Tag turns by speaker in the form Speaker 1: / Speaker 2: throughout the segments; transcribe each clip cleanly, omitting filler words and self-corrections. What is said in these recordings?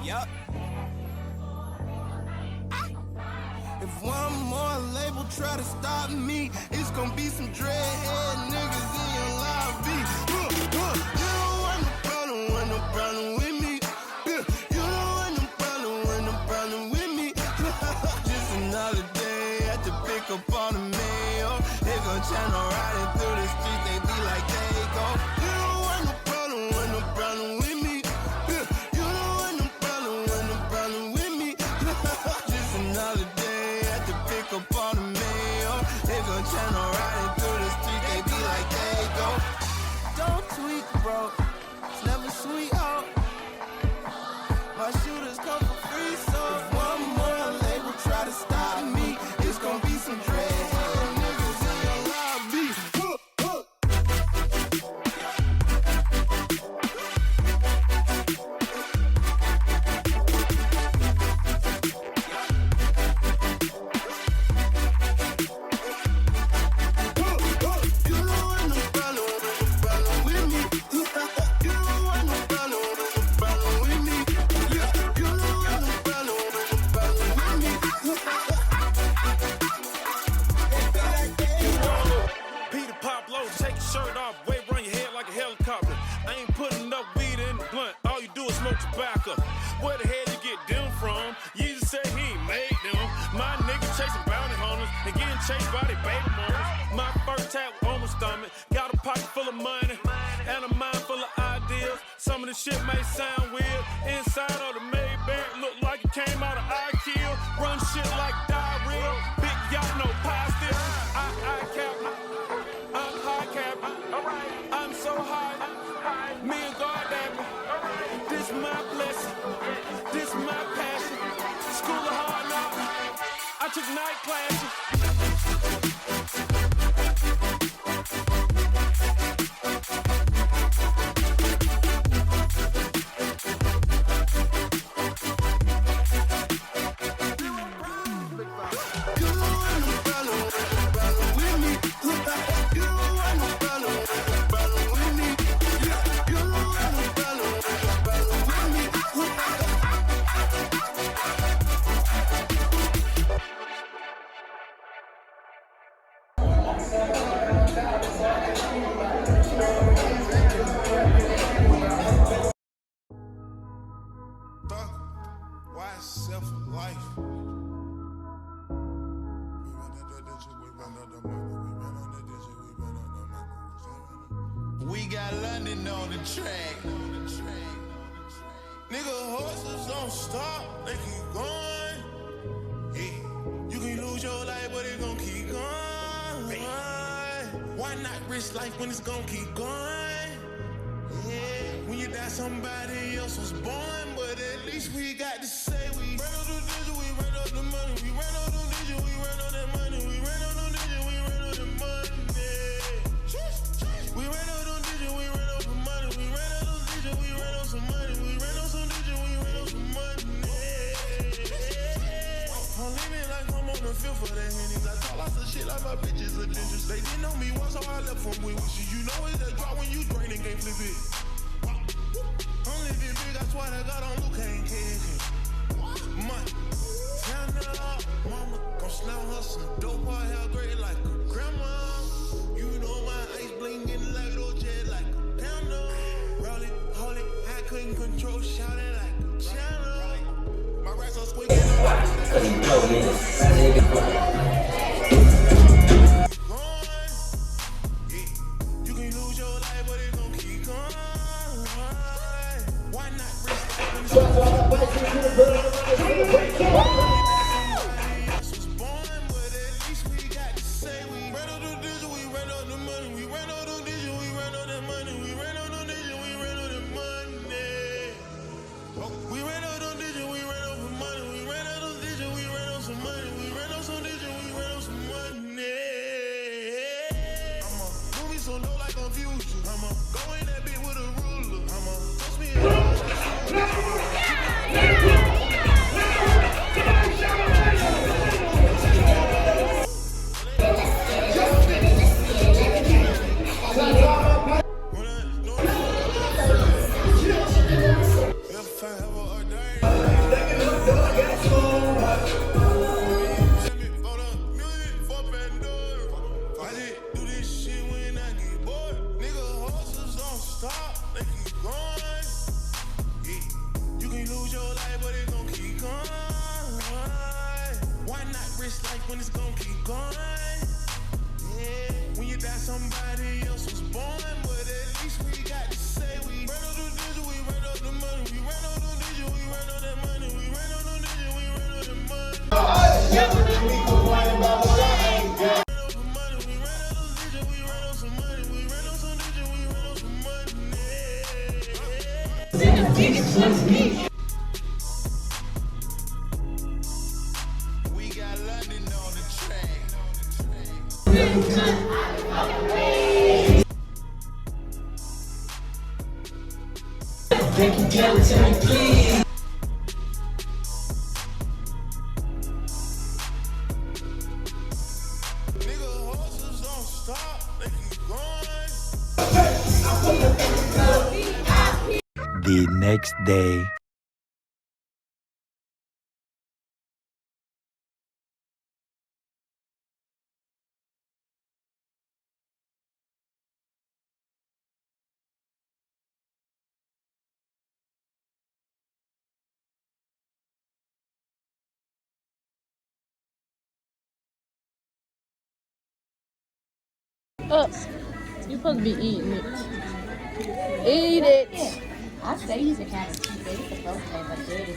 Speaker 1: Yup. If one more label try to stop me, it's gonna be some dreadhead niggas in your lobby. You don't want no problem with me. You don't want no problem with me. Just another day at the pick up on the mail. They gon' channel riding through the streets, they be like they go. You don't want no problem with me. You don't want no problem with me. Just another day at the pick up on the mail. They gon' channel riding through the streets, they be like they go. Don't tweak, bro. It's never sweet out. My shooters come for free, so if one more label try to stop me, it's gonna be some dreadhead niggas in your lobby. You don't want no problem with me. You don't want no problem with me. You don't want no problem with me.
Speaker 2: Peter Pablo, take your shirt off, wave around your head like a helicopter. I ain't putting enough weed in the blunt, all you do is smoke tobacco. Where the hell you get them from? Jesus said he ain't made them. My niggas chasing bounty hunters and getting chased by their baby mamas. My first tap on my stomach, got a pocket full of money and a mind full of ideas. Some of the shit may sound weird. Inside of the Maybach look like it came out of IKEA. Run shit like diarrhea. Big yacht, no pie still. I cap. I'm high cap. I'm so high. Me and God at me. This my blessing. This my passion. School of hard knocks. I took night classes.
Speaker 1: You don't want no problem with me. You don't want no problem with me. You don't want no problem with me.
Speaker 3: Why self-life?
Speaker 1: We got London on the track.
Speaker 3: Nigga, horses don't stop, they keep going. Yeah. You can lose your life, but it gon' keep going. Why not risk life when it's gon' keep going? Yeah. When you die, somebody else was born, but at least we got to say we ran out the digit, we ran out the money, we ran out the digit, we ran out that money, we ran out the digit, we ran out the money. We ran out the digit, we ran out the money, we ran out the digit, we ran out some money, we ran out some digit, we ran out some money. I'm living like I'm on the field for that Henny. I talk lots of shit like my bitches are dangerous. They didn't know me once, so I left from with you. You know it's that drop when you drain and can't flip it. I'm living big, I swear to God, I'm Luke, ain't kidding. Money, turn it up, mama, gon' slam her some dope, her hair great like a grandma. You know my ice blingin' like Roger, like a panda. Roll it, hold it, I couldn't control, shout it like a channel. My racks are squeaking. You can lose your life, but it gon' keep going. Why not risk it? Was born, but at least we got to say we ran out the digit, we ran out the money, we ran out the digit, we ran out that money, we ran out the digit, we ran out the money. We ran out the digit, we ran out the money, we ran out the digit, we ran out some money, we ran out some digit, we ran out some money. I'ma do me so low like confusion. I'ma go in that bit with a ruler. I'ma toss me keep going. Yeah, when you die, somebody else was born. But at least we got to say we ran on the digit, we ran on the money, we ran on the digit, we ran on that money, we ran on the digit, we ran on the money. We complain about what I ain't got. We ran on some money, we ran on the digit, we ran on some money, we ran on some digit, we ran on some money. We got London on the track.
Speaker 4: They can give it to me, please.
Speaker 3: Nigga, horses don't stop, they keep going.
Speaker 5: The next day.
Speaker 6: Up. You're supposed to be eating it. Eat it.
Speaker 7: I say he's a kind of cheap. They supposed to have a dirty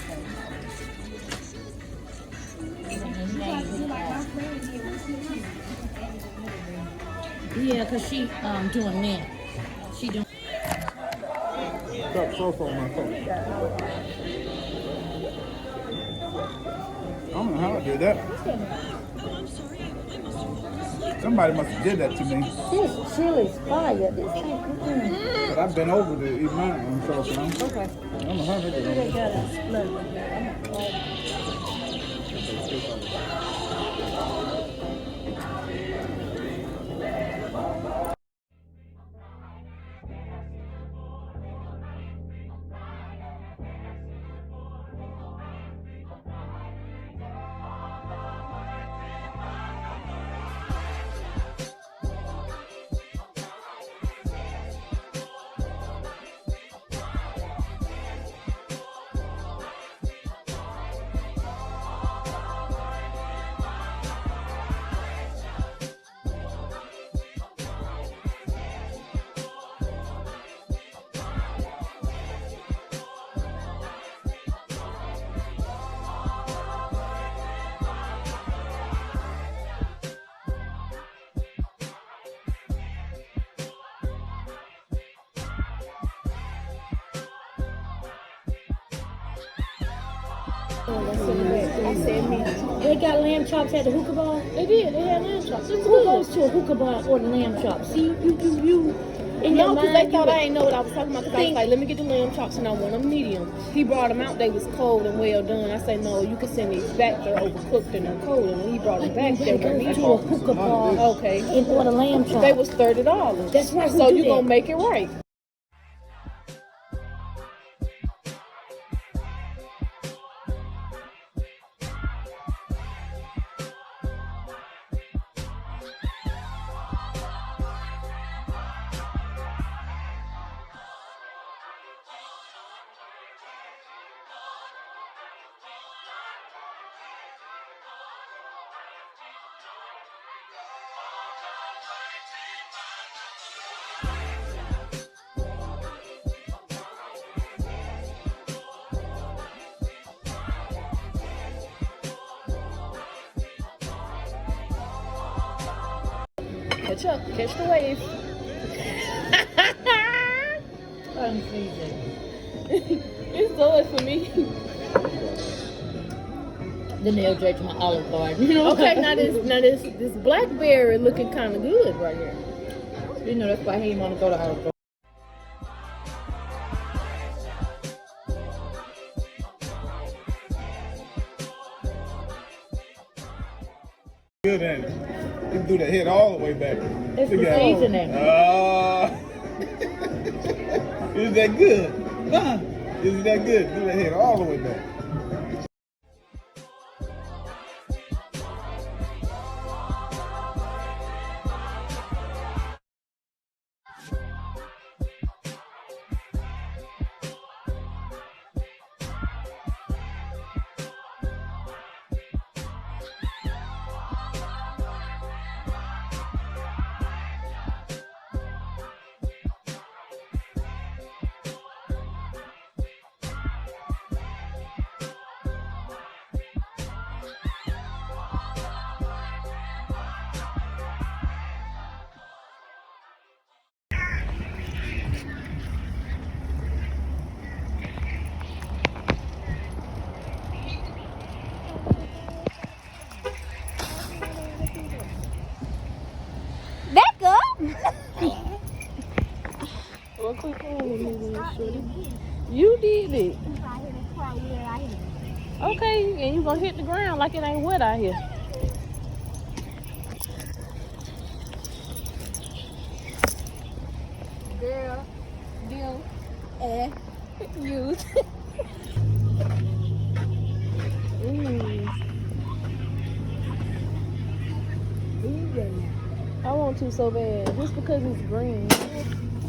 Speaker 7: Yeah, cause she doing that. She doing.
Speaker 8: Got sofa on my phone. I don't know how I did that. Somebody must have did that to me.
Speaker 7: This chili's fire. This
Speaker 8: But I've been over to eat mine on sofa.
Speaker 7: Okay.
Speaker 8: I don't know how they did
Speaker 7: They
Speaker 8: it.
Speaker 7: got a split. I said me. They got lamb chops at the hookah bar. They did. They had lamb chops. Who goes to a hookah bar and order lamb chops? See, you. In your
Speaker 6: because
Speaker 7: mind,
Speaker 6: they thought I ain't know what I was talking about. Because I was like, let me get the lamb chops and I want them medium. He brought them out. They was cold and well done. I said, no, you can send these back. They're overcooked and they're cold. And when he brought them back, they were
Speaker 7: to a
Speaker 6: medium.
Speaker 7: hookah bar
Speaker 6: Okay.
Speaker 7: and order lamb chops.
Speaker 6: They was $30.
Speaker 7: That's right.
Speaker 6: So you gonna make it right. Catch up. Catch the wave. It's always for me.
Speaker 7: The nail draped my Olive Garden. You know?
Speaker 6: Okay, now this blackberry looking kind of good right here.
Speaker 7: You know, that's why he didn't want to go to Olive Garden.
Speaker 8: Good, ain't it? You can do the head all the way back.
Speaker 7: It's
Speaker 8: Look
Speaker 7: the
Speaker 8: at it.
Speaker 7: seasoning.
Speaker 8: Is that good? Huh? Is that good? Do the head all the way back.
Speaker 6: shorty. You did it. Okay, and you gonna hit the ground like it ain't wet out here.
Speaker 7: Girl, them, and you.
Speaker 6: I want to so bad. Just because it's green.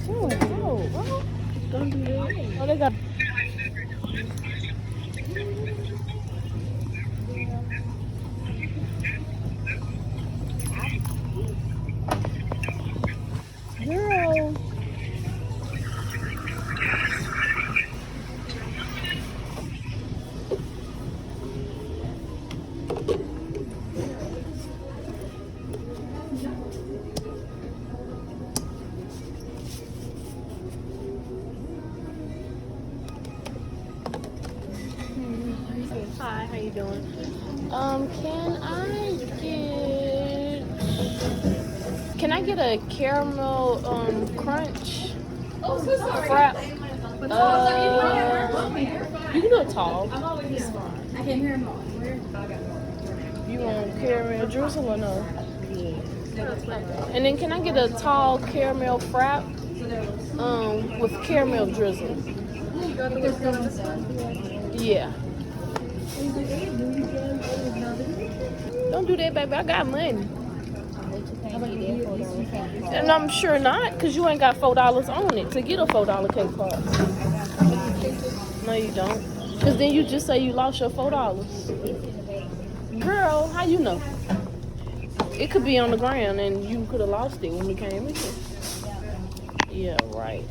Speaker 6: Oh, bro. Don't do that. Oh, they got. Girl. Hi, how you doing? Can I get a caramel crunch frap? You can do it tall.
Speaker 7: I came here more.
Speaker 6: You want caramel drizzle or no? And then can I get a tall caramel frap? With caramel drizzle. Yeah. Don't do that, baby. I got money. And I'm sure not, because you ain't got $4 on it to get a $4 cake pop. No, you don't. Because then you just say you lost your $4. Girl, how you know? It could be on the ground and you could have lost it when we came in here. Yeah, right.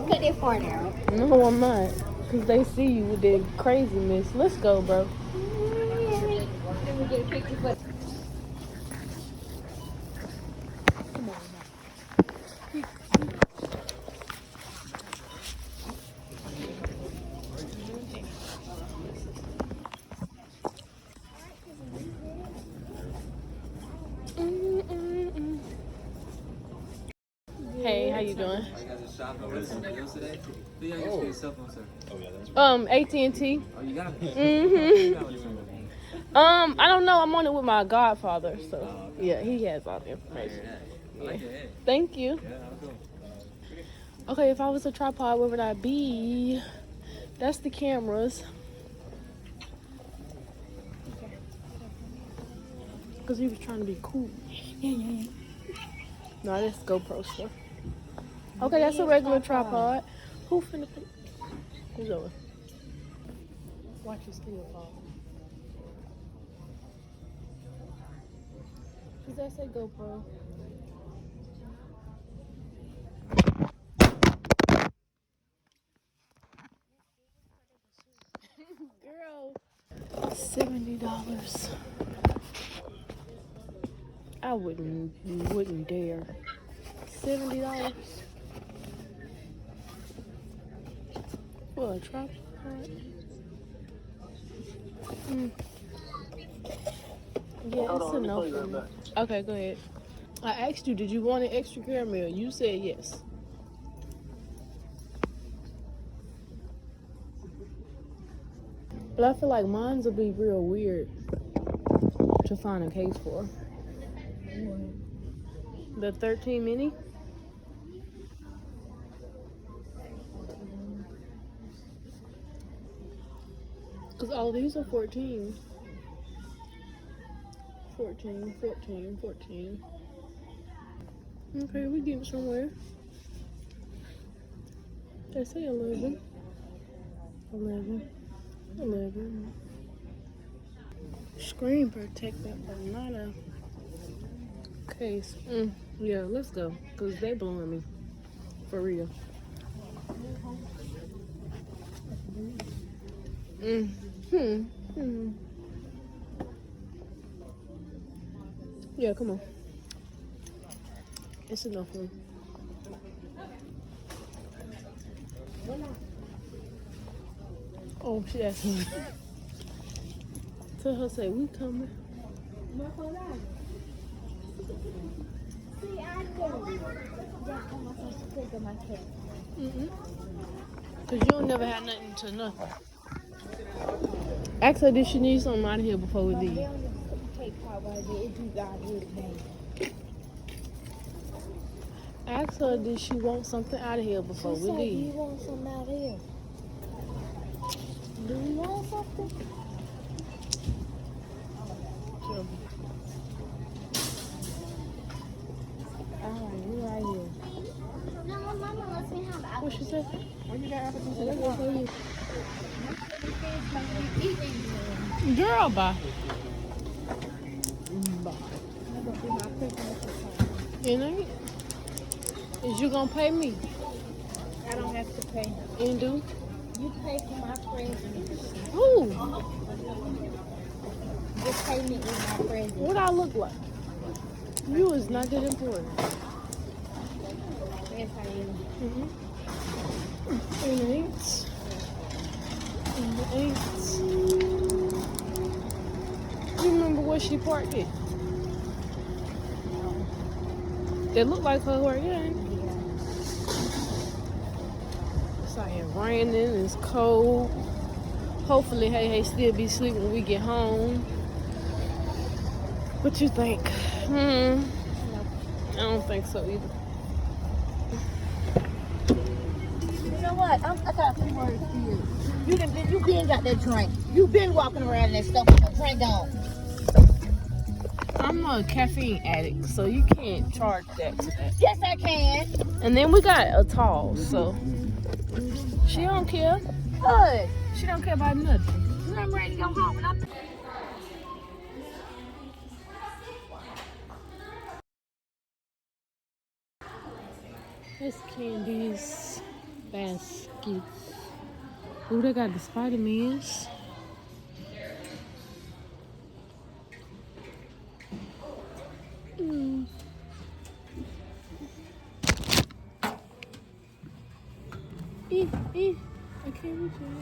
Speaker 7: Put it for now.
Speaker 6: No, I'm not. Because they see you with that craziness. Let's go, bro.
Speaker 7: Let me get a picture for
Speaker 6: Hey, how you doing?
Speaker 5: You guys are shopping with something else today? Who you got your cell phone, sir?
Speaker 6: AT&T.
Speaker 5: Oh, you got it?
Speaker 6: I don't know. I'm on it with my godfather, so yeah, he has all the information.
Speaker 5: I like your head.
Speaker 6: Thank you.
Speaker 5: Yeah, I'll go.
Speaker 6: Okay, if I was a tripod, where would I be? That's the cameras. Because he was trying to be cool.
Speaker 7: Yeah.
Speaker 6: No, that's GoPro stuff. Okay, that's a regular tripod. Who finna put... Who's over? Watch your steel fall. Does that say GoPro? Girl. $70. I wouldn't dare. $70 for a tripod. Yeah, it's enough for me. Okay, go ahead. I asked you, did you want an extra caramel? You said yes. But I feel like mine's will be real weird to find a case for. The 13 mini? Because all these are 14. 14. Okay, we getting somewhere. They say 11. Screen protector, but not a case. Yeah, let's go. Because they blowing me. For real. Yeah, come on. It's enough room. Oh, she asked me. Tell her, say, we coming. Because you don't never have nothing to nothing. Ask her, did she need something out of here before we leave? Ask her, did she want something out of here before we leave?
Speaker 7: Do you want something out here? Do you want something?
Speaker 6: Sure.
Speaker 7: Alright, we right here.
Speaker 9: No, Mama lets me have apples.
Speaker 6: What she said?
Speaker 7: When you got apples,
Speaker 6: Girl, bye. You know? Is you gonna pay me?
Speaker 7: I don't have to pay.
Speaker 6: You do?
Speaker 7: You pay for my present.
Speaker 6: Who?
Speaker 7: Just pay me in my present.
Speaker 6: What I look like? You is not that important.
Speaker 7: Yes, I am.
Speaker 6: It ain't. It ain't. You remember where she parked it? It looked like her right here. It's like it's raining, it's cold. Hopefully, hey, still be asleep when we get home. What you think? I don't think so either.
Speaker 7: You know what? I got some words for you. You been got that drink. You been walking around that stuff with a drink on.
Speaker 6: I'm a caffeine addict, so you can't charge that to that.
Speaker 7: Yes, I can.
Speaker 6: And then we got a tall, so she don't care.
Speaker 7: Good.
Speaker 6: She don't care about nothing.
Speaker 7: I'm ready to go home. And I'm
Speaker 6: It's Candy's baskets. Ooh, they got the Spider-Mans. I can't reach it.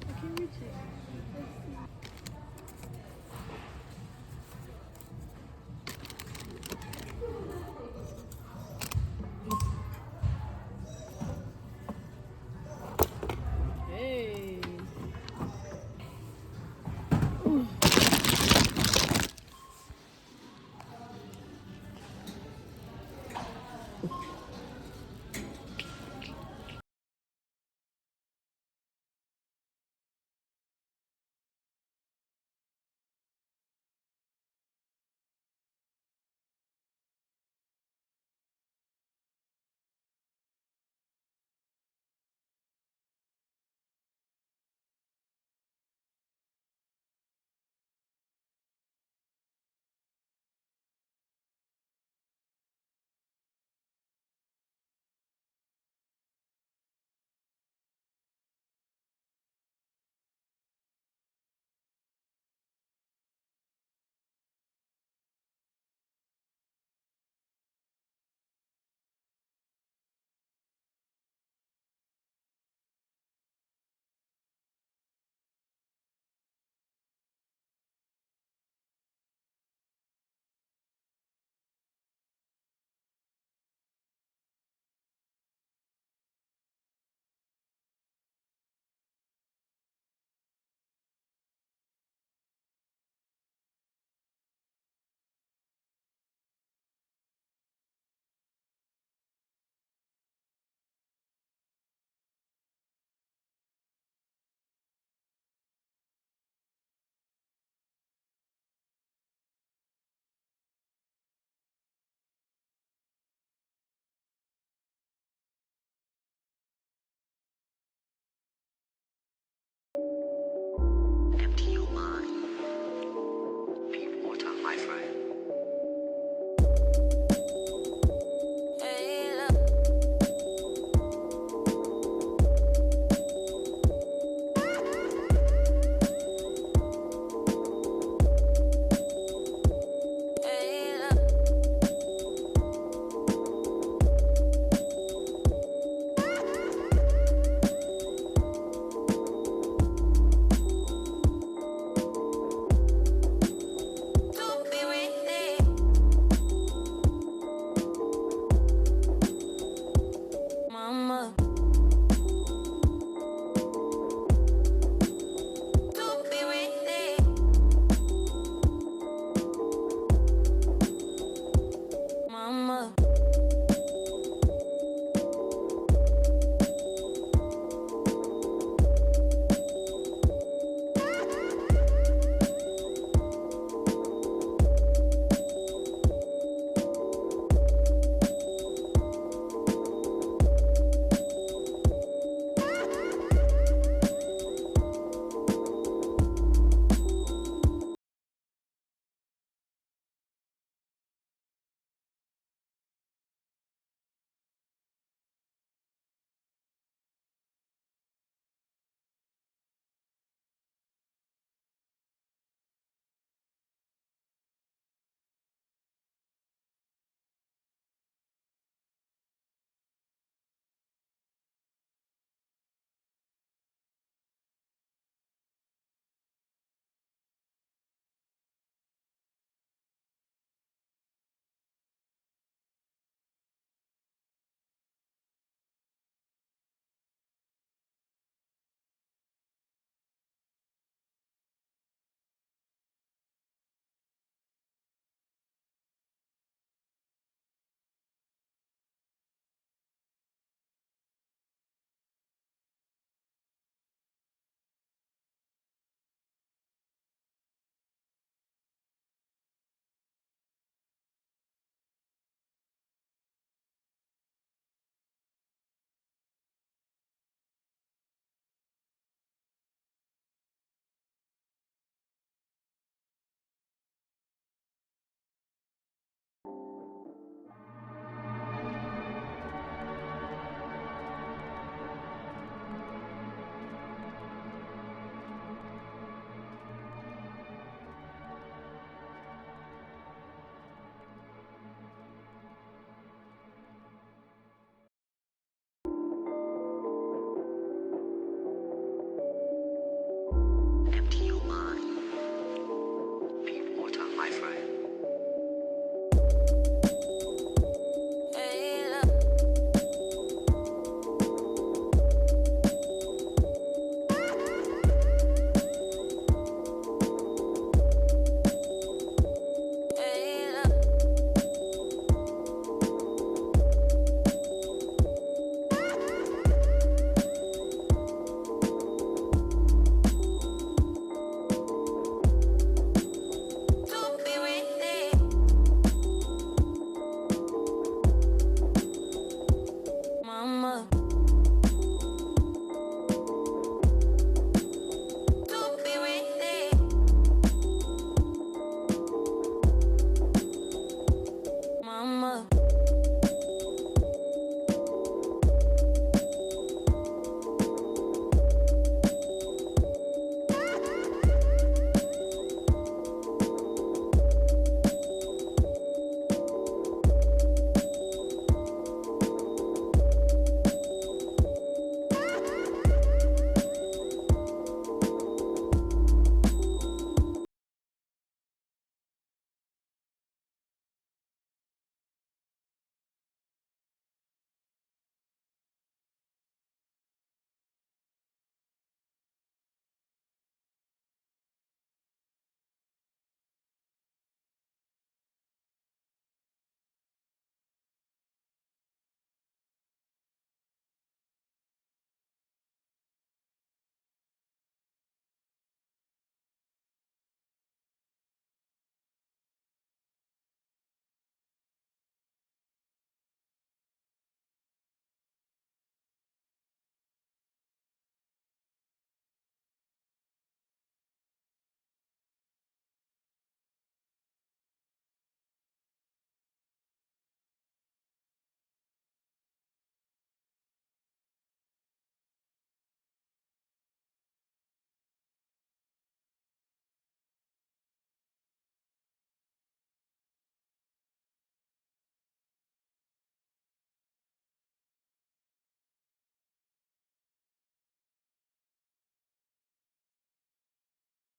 Speaker 6: I can't reach it.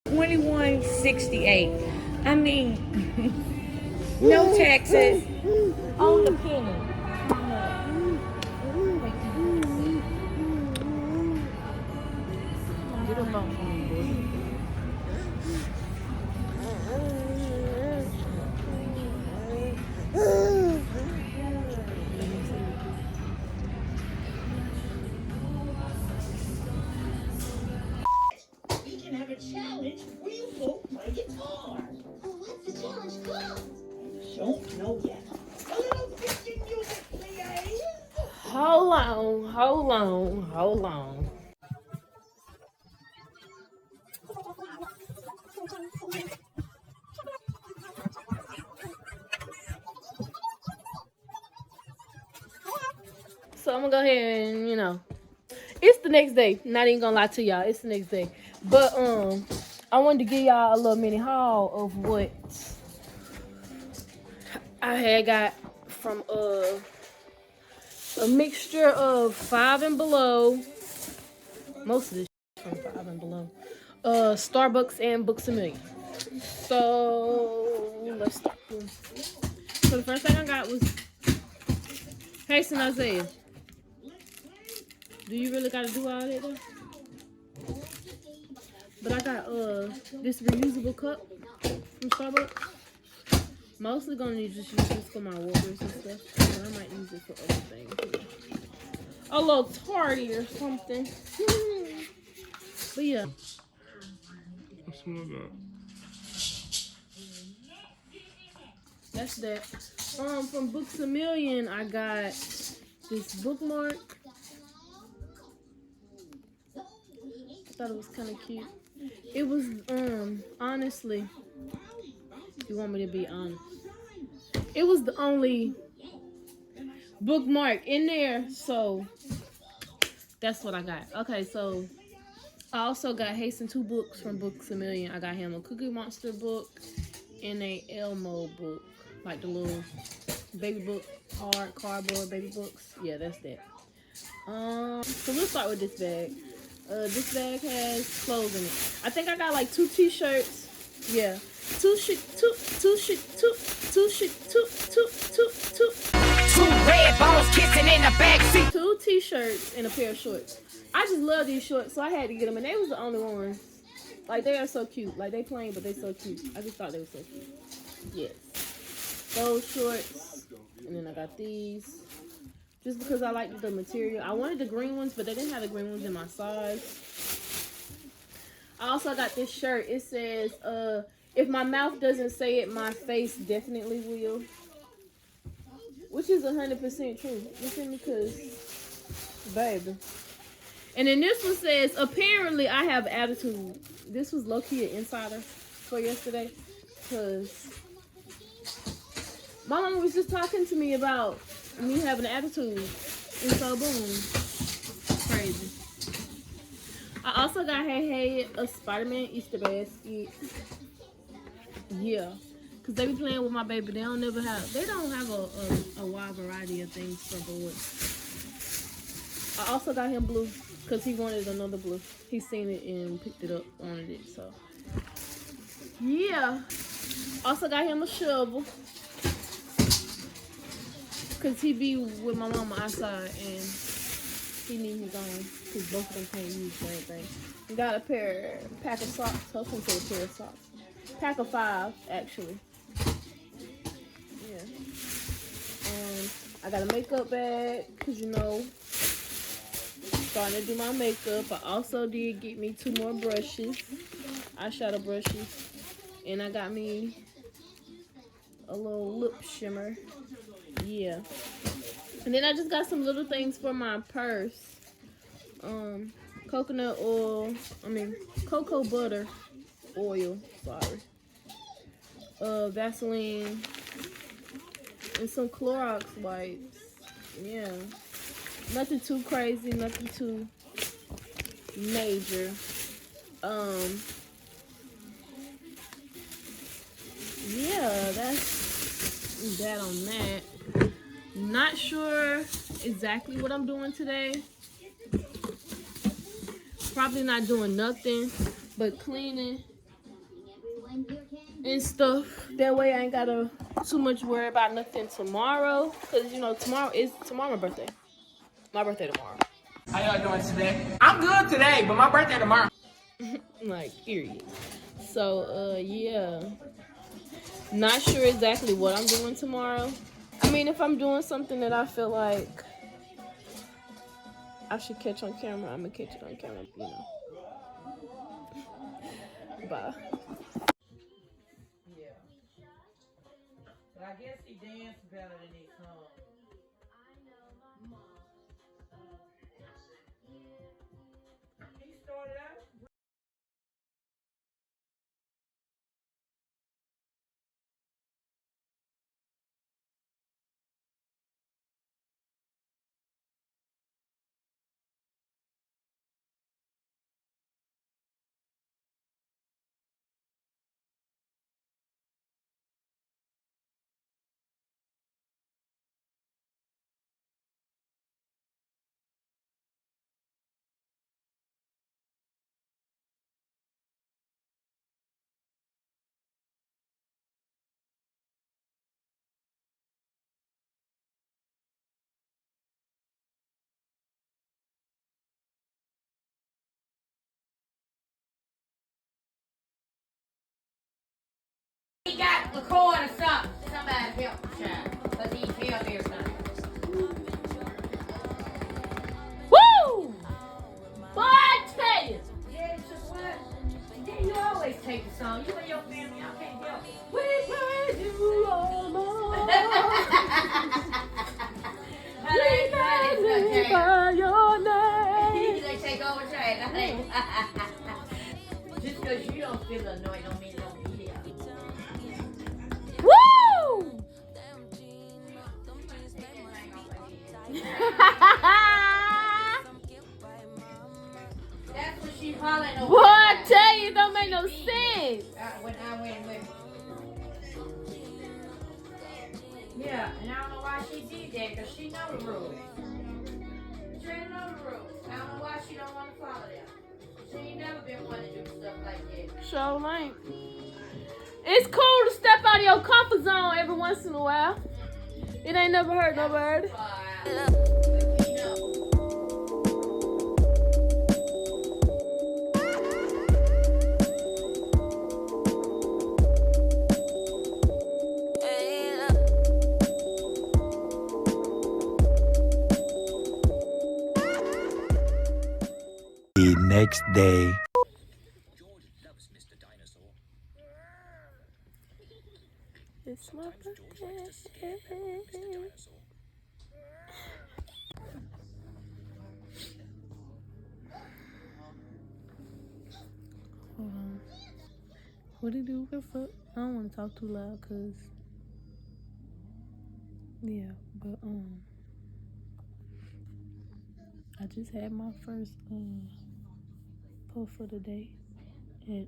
Speaker 7: $21.68. I mean, no taxes on the penny.
Speaker 6: Get up off me, boy.
Speaker 4: We can have a challenge where you both play guitar.
Speaker 9: Oh, what's the challenge called?
Speaker 4: Don't know yet. A little 50 music, please.
Speaker 6: Hold on. So I'm gonna go ahead and, it's the next day. Not even gonna lie to y'all, it's the next day. But I wanted to give y'all a little mini haul of what I had got from a mixture of 5 and Below. Most of this from 5 and Below. Starbucks and Books A Million. So let's start. So the first thing I got was Hasten Isaiah. Do you really gotta do all that though? But I got this reusable cup from Starbucks. Mostly gonna need to just use this for my waters and stuff. But I might use it for other things. A little tardy or something. But yeah. That's that. From Books A Million, I got this bookmark. I thought it was kind of cute. It was, honestly, if you want me to be honest, it was the only bookmark in there, so that's what I got. Okay, so I also got Hasten 2 books from Books A Million. I got him a Cookie Monster book and a Elmo book, like the little baby book, hard cardboard baby books. Yeah, that's that. So we'll start with this bag. This bag has clothes in it. I think I got like 2 t-shirts. Yeah, 2 red balls kissing in the backseat. 2 t-shirts and a pair of shorts. I just love these shorts, so I had to get them, and they was the only ones. Like, they are so cute. Like, they plain, but they so cute. I just thought they were so cute. Yes. Those shorts, and then I got these. Just because I liked the material. I wanted the green ones, but they didn't have the green ones in my size. I also got this shirt. It says, if my mouth doesn't say it, my face definitely will. Which is 100% true. You feel me? Because, baby. And then this one says, apparently I have attitude. This was low-key an insider for yesterday. Because my mama was just talking to me about me having an attitude. And so, boom. Crazy. I also got Hey a Spider-Man Easter basket. Yeah. Because they be playing with my baby. They don't have a wide variety of things for boys. I also got him blue because he wanted another blue. He seen it and picked it up, wanted it, so. Yeah. Also got him a shovel. Because he be with my mama outside and he need his own. Because both of them can't use the same thing. We got a pack of socks. I was going to say a pair of socks. Pack of 5, actually. Yeah. I got a makeup bag, because starting to do my makeup. I also did get me 2 more brushes, eyeshadow brushes. And I got me a little lip shimmer. Yeah. And then I just got some little things for my purse. Cocoa butter oil, sorry. Vaseline and some Clorox wipes. Yeah. Nothing too crazy, nothing too major. Yeah, that's that on that. Not sure exactly what I'm doing today. Probably not doing nothing but cleaning and stuff. That way I ain't gotta too much worry about nothing tomorrow. Cause you know tomorrow my birthday. My birthday tomorrow.
Speaker 4: How y'all doing today? I'm good today, but my birthday tomorrow.
Speaker 6: Like period. So yeah. Not sure exactly what I'm doing tomorrow. I mean, if I'm doing something that I feel like I should catch on camera, I'm gonna catch it on camera, you know. Bye.
Speaker 4: Yeah. But I guess he danced better than he sung. He started out. He got the cord or something. Somebody help him, child. Because he's help everything.
Speaker 6: Woo! Boy, I tell you.
Speaker 4: Yeah, it's just what? Yeah, you always take the song. You and your family, y'all can't help it.
Speaker 6: We praise you, Lord. We magnify your name.
Speaker 4: They take over train. Just because you don't feel annoyed don't mean it don't be there.
Speaker 6: Woo!
Speaker 4: That's what she hollering over.
Speaker 6: Boy, I tell you, it don't make no sense.
Speaker 4: When I went with yeah, and I don't know why she did that, because she know the rules. She ain't know the rules. I don't know why she don't want to follow them. She ain't never been one to do stuff like that.
Speaker 6: Sure ain't. It's cool to step out of your comfort zone every once in a while. It ain't never hurt nobody.
Speaker 10: The next day.
Speaker 6: It's my birthday. Hold on. What do you do? What the fuck? I don't want to talk too loud, cause yeah, but I just had my first puff for the day, and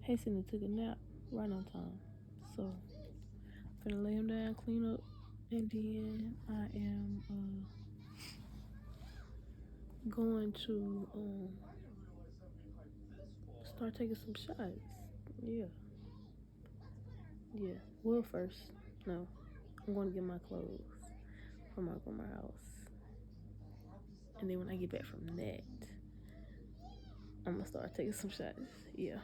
Speaker 6: Hasten took a nap right on time, so I'm gonna lay him down, clean up, and then I am going to start taking some shots. Yeah. Well, first, no, I'm going to get my clothes from my grandma's house, and then when I get back from that, I'm gonna start taking some shots. Yeah.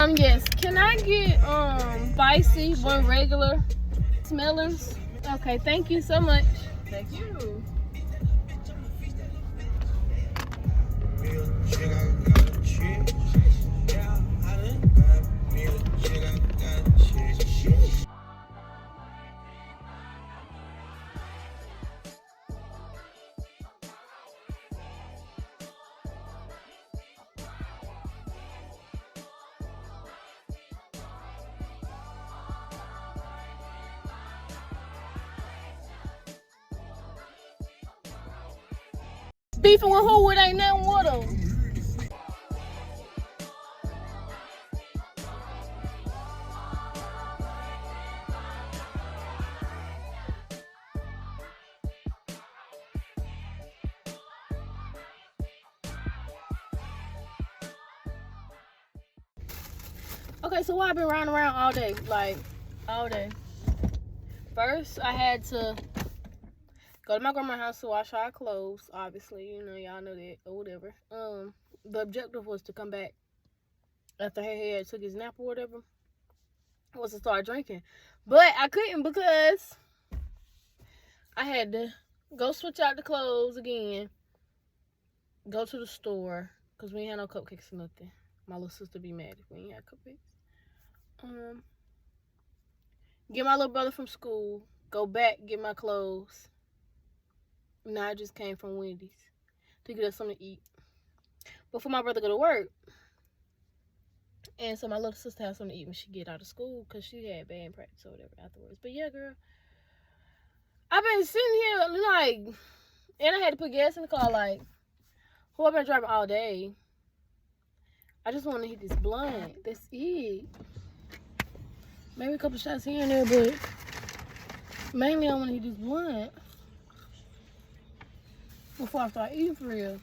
Speaker 6: Yes. Can I get spicy, one regular, smellers? Okay, thank you so much.
Speaker 4: Thank you.
Speaker 6: Beefing with who? It ain't nothing with them. Okay, so I've been running around all day, like all day. First, I had to go to my grandma's house to wash our clothes. Obviously, you know, y'all know that or whatever. The objective was to come back after her head took his nap or whatever. Was to start drinking, but I couldn't because I had to go switch out the clothes again. Go to the store because we ain't had no cupcakes or nothing. My little sister be mad if we ain't had cupcakes. Get my little brother from school. Go back, get my clothes. Now I just came from Wendy's to get us something to eat before my brother go to work. And so my little sister has something to eat when she get out of school because she had band practice or whatever afterwards. But yeah, girl, I've been sitting here like, and I had to put gas in the car like, who I've been driving all day. I just want to hit this blunt. That's it. Maybe a couple shots here and there, but mainly I want to hit this blunt before I start eating for real.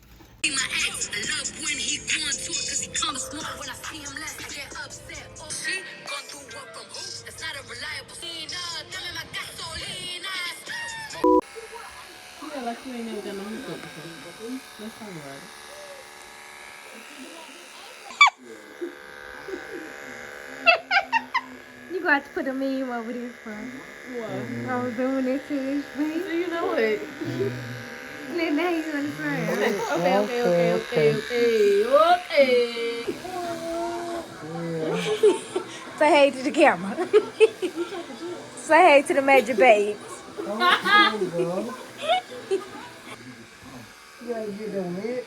Speaker 11: My ex, I love when he going to it cause he comes small when I see him less get upset. Oh, she gone through work from who? That's not a reliable dame my gasolina.
Speaker 6: Yeah, like you ain't never done no hookup before. Let's talk about it.
Speaker 7: You got to put a meme over this one.
Speaker 6: What?
Speaker 7: I was doing it to his face.
Speaker 6: So you know it.
Speaker 7: Now he's on the front.
Speaker 6: Okay.
Speaker 7: Say hey to the camera. Say hey to the major babes.
Speaker 12: You gotta get them lit.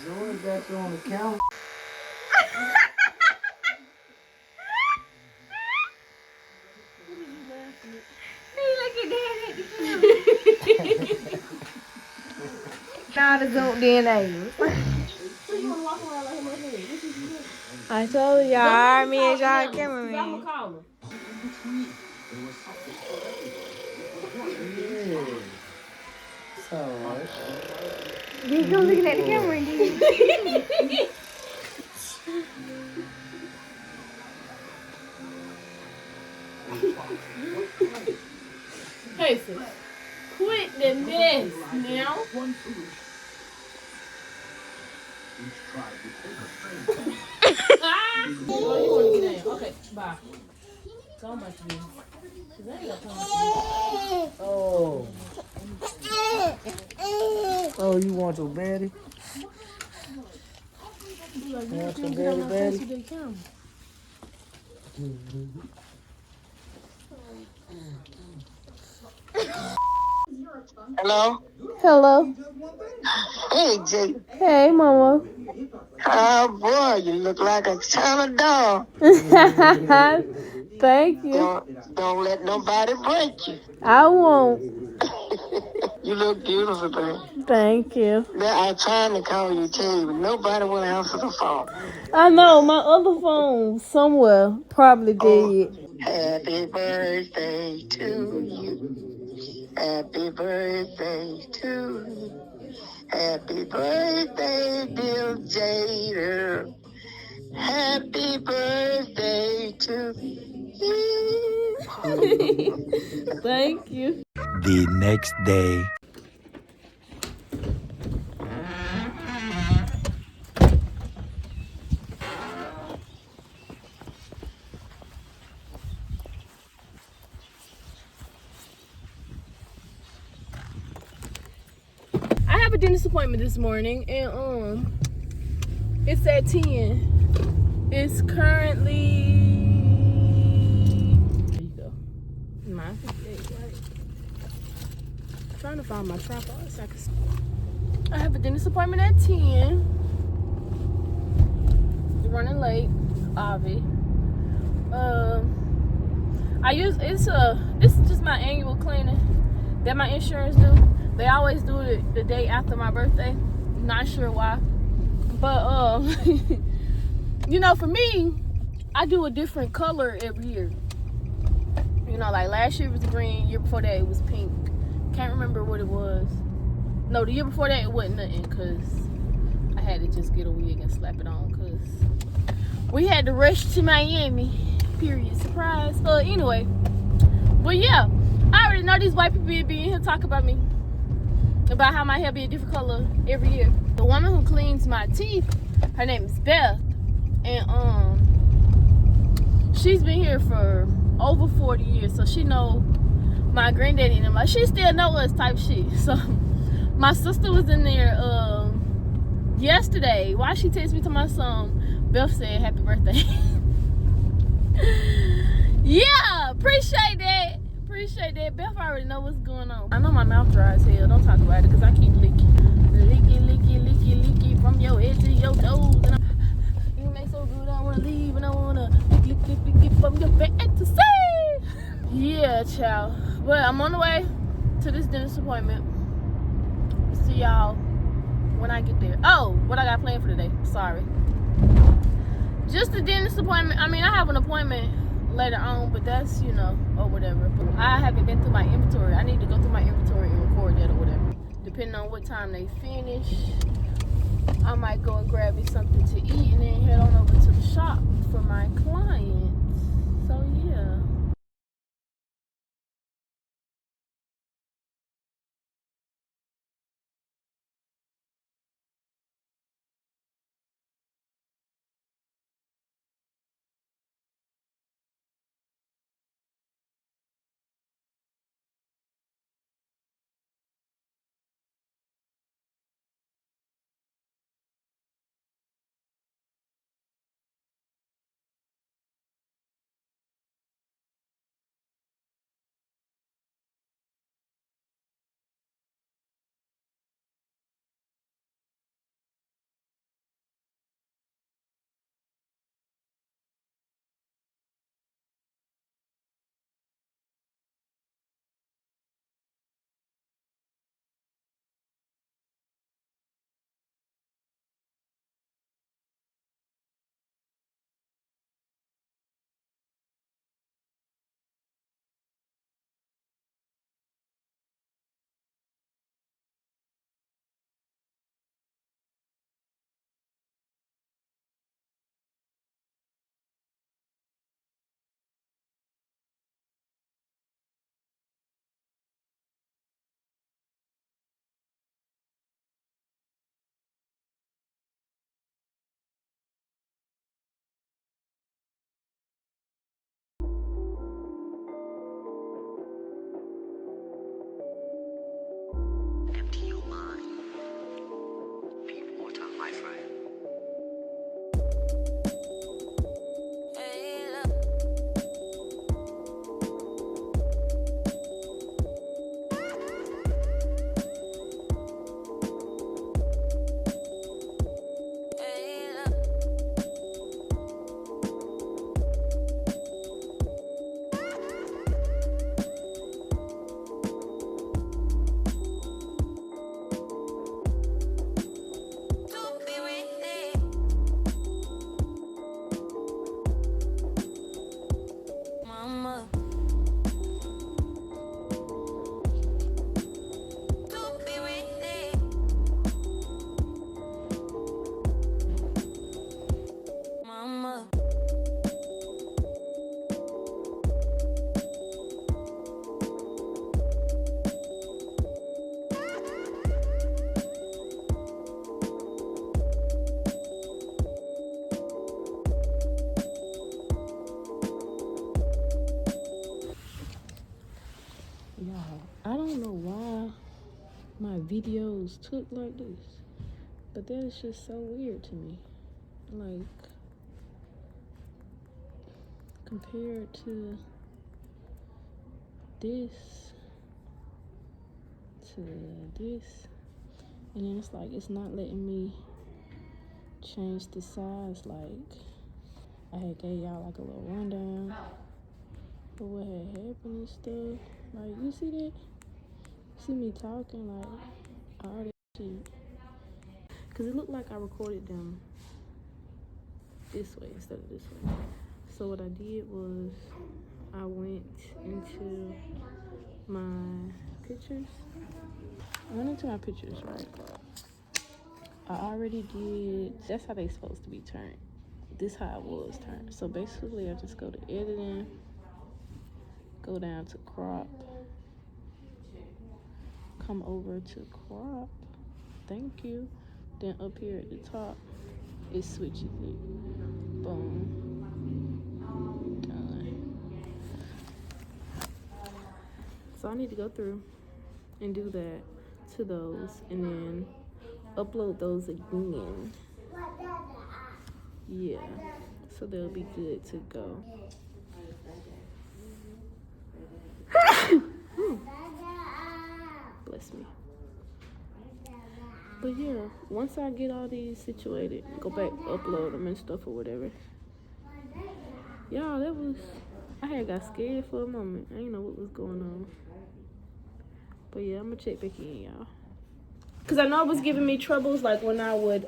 Speaker 12: Zoe got you on the camera.
Speaker 7: Hey, look at that at the camera. Now the zoomed in names. I told y'all, me and y'all cameraman.
Speaker 6: I'm gonna call him.
Speaker 12: It's alright.
Speaker 7: You go looking at the camera again.
Speaker 6: Hey, sis, quit the mess now. Oh, you want to get in? Okay, bye. Go back to me.
Speaker 12: Oh. Oh, you want your baddie? You want your baddie?
Speaker 13: Hello?
Speaker 6: Hello.
Speaker 13: Hey, Jake.
Speaker 6: Hey, Mama.
Speaker 13: Oh, boy, you look like a ton of dog.
Speaker 6: Thank you.
Speaker 13: Don't let nobody break you.
Speaker 6: I won't.
Speaker 13: You look beautiful, baby.
Speaker 6: Thank you.
Speaker 13: I'm trying to call you, tell you, but nobody will answer the phone.
Speaker 6: I know, my other phone somewhere probably dead.
Speaker 13: Happy birthday to you. Happy birthday to you. Happy birthday, Bill Jader. Happy birthday to you.
Speaker 6: Thank you.
Speaker 10: The next day.
Speaker 6: dentist appointment this morning, and it's at 10. It's currently, there you go, 9:58, right? I'm trying to find my tripod so I have a dentist appointment at 10. Running late, Avi. This is just my annual cleaning that my insurance do. They always do it the day after my birthday. Not sure why, but you know, for me, I do a different color every year. You know, like last year was green, year before that it was pink. Can't remember what it was. No, the year before that it wasn't nothing, cause I had to just get a wig and slap it on, cause we had to rush to Miami. Period. Surprise. Anyway, but yeah, I already know these white people be in here talking about me, about how my hair be a different color every year. The woman who cleans my teeth, her name is Beth, and she's been here for over 40 years, so she know my granddaddy and them. Like, she still know us type shit. So my sister was in there yesterday. Why she texted me to my son? Beth said happy birthday. Yeah, appreciate that. Beth already know what's going on. I know my mouth dry as hell. Don't talk about it, because I keep licking from your head to your toes. And you make so good, I want to leave, and I want to lick from your back to say. Yeah, child. But I'm on the way to this dentist appointment. See y'all when I get there. Oh, what I got planned for today. Sorry. Just the dentist appointment. I mean, I have an appointment later on, but that's, you know, or whatever. But I haven't been through my inventory. I need to go through my inventory and record that or whatever. Depending on what time they finish, I might go and grab me something to eat and then head on over to the shop for my clients. So yeah. my videos took like this. But that is just so weird to me. Like, compared to this to this. And then it's like, it's not letting me change the size. Like, I had gave y'all like a little rundown of what had happened and stuff. Like, you see that? See me talking, like, all that shit. Because it looked like I recorded them this way instead of this way. So what I did was I went into my pictures. I went into my pictures, right? I already did, that's how they supposed to be turned. This how it was turned. So basically I just go to editing, go down to crop, come over to crop, thank you. Then up here at the top, it switches it. Boom. Done. So I need to go through and do that to those and then upload those again. Yeah. So they'll be good to go. Bless me. But yeah, once I get all these situated, go back, upload them and stuff or whatever. Y'all, that was, I had got scared for a moment. I didn't know what was going on. But yeah, I'm gonna check back in, y'all. Cause I know it was giving me troubles, like when I would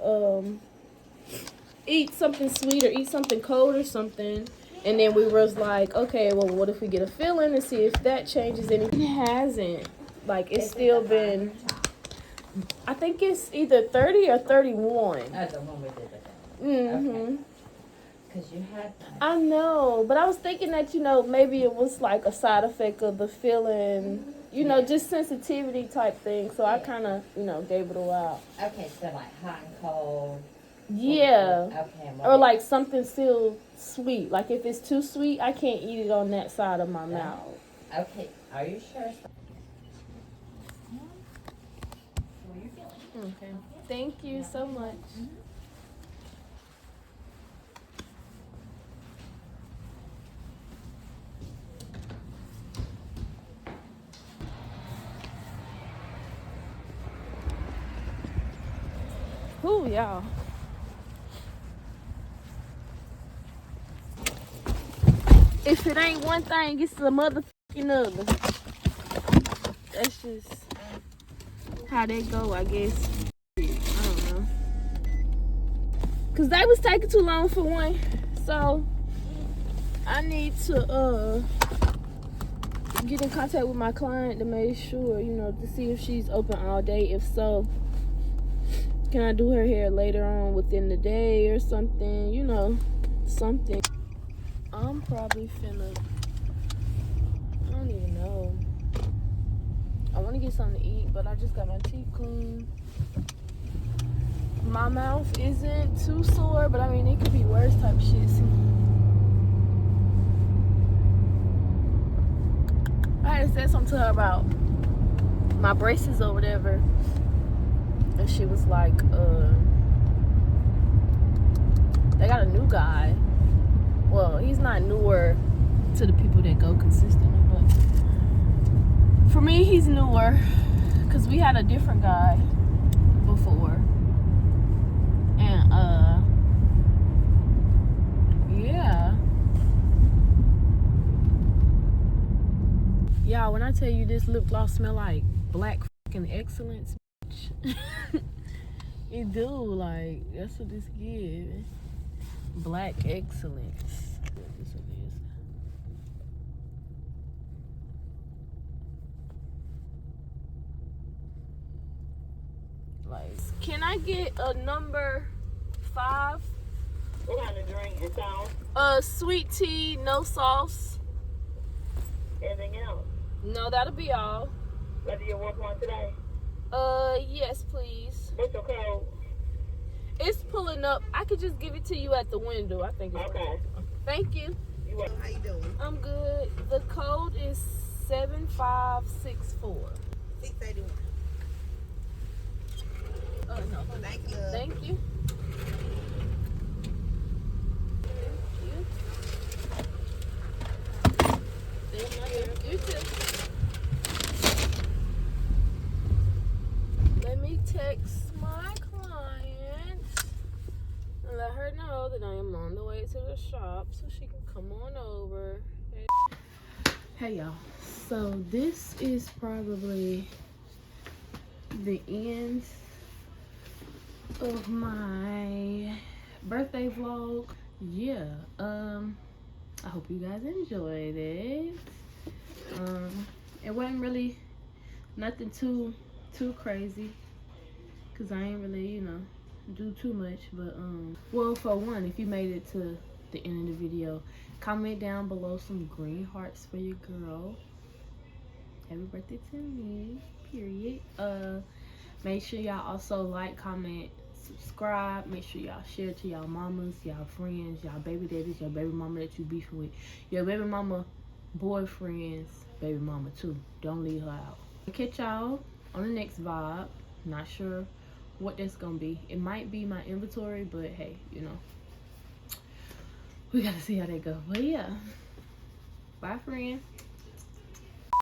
Speaker 6: eat something sweet or eat something cold or something. And then we was like, okay, well, what if we get a feeling and see if that changes anything? It hasn't. Like, it's still been, I think it's either 30 or 31.
Speaker 4: That's the one we did that.
Speaker 6: Mm-hmm.
Speaker 4: Because you had that.
Speaker 6: I know, but I was thinking that, you know, maybe it was like a side effect of the feeling, you know, just sensitivity type thing. So I kind of, you know, gave it a while.
Speaker 4: Okay, so like hot and cold.
Speaker 6: Yeah.
Speaker 4: Okay.
Speaker 6: Or like something still sweet. Like if it's too sweet, I can't eat it on that side of my mouth.
Speaker 4: Okay, are you sure?
Speaker 6: Okay. Thank you so much. Ooh, y'all. If it ain't one thing, it's the motherfucking other. That's just how they go, I guess. I don't know. Cause they was taking too long for one. So I need to get in contact with my client to make sure, you know, to see if she's open all day. If so, can I do her hair later on within the day or something, you know, something. I'm probably finna, I don't even know. I want to get something to eat, but I just got my teeth clean. My mouth isn't too sore, but I mean, it could be worse type shit. See? I had said something to her about my braces or whatever. And she was like, they got a new guy. Well, he's not newer to the people that go consistently, but for me, he's newer. Because we had a different guy before. And, yeah. Y'all, when I tell you this lip gloss smell like black fucking excellence, it do, like, that's what this gives. Black excellence. This one is. Like, can I get a number 5?
Speaker 14: What kind of drink and sauce?
Speaker 6: Sweet tea, no sauce.
Speaker 14: Anything else?
Speaker 6: No, that'll be all.
Speaker 14: Whether you work one today?
Speaker 6: Yes, please.
Speaker 14: What's your code?
Speaker 6: It's pulling up. I could just give it to you at the window. I think it's
Speaker 14: okay.
Speaker 6: Thank you.
Speaker 14: You welcome. How you doing?
Speaker 6: I'm good. The code is 7564.
Speaker 14: 681.
Speaker 6: Thank you. You too. Let me text my client and let her know that I am on the way to the shop so she can come on over. Hey y'all, so this is probably the end of my birthday vlog. Yeah, I hope you guys enjoyed it. It wasn't really nothing too crazy, cause I ain't really, you know, do too much. But well, for one, if you made it to the end of the video, comment down below some green hearts for your girl. Happy birthday to me, period. Make sure y'all also like, comment, subscribe. Make sure y'all share to y'all mamas, y'all friends, y'all baby daddies, your baby mama that you beefing with, your baby mama boyfriend's baby mama too. Don't leave her out. I'll catch y'all on the next vibe. Not sure what that's gonna be. It might be my inventory, but hey, you know, we gotta see how that go. But yeah, bye friend.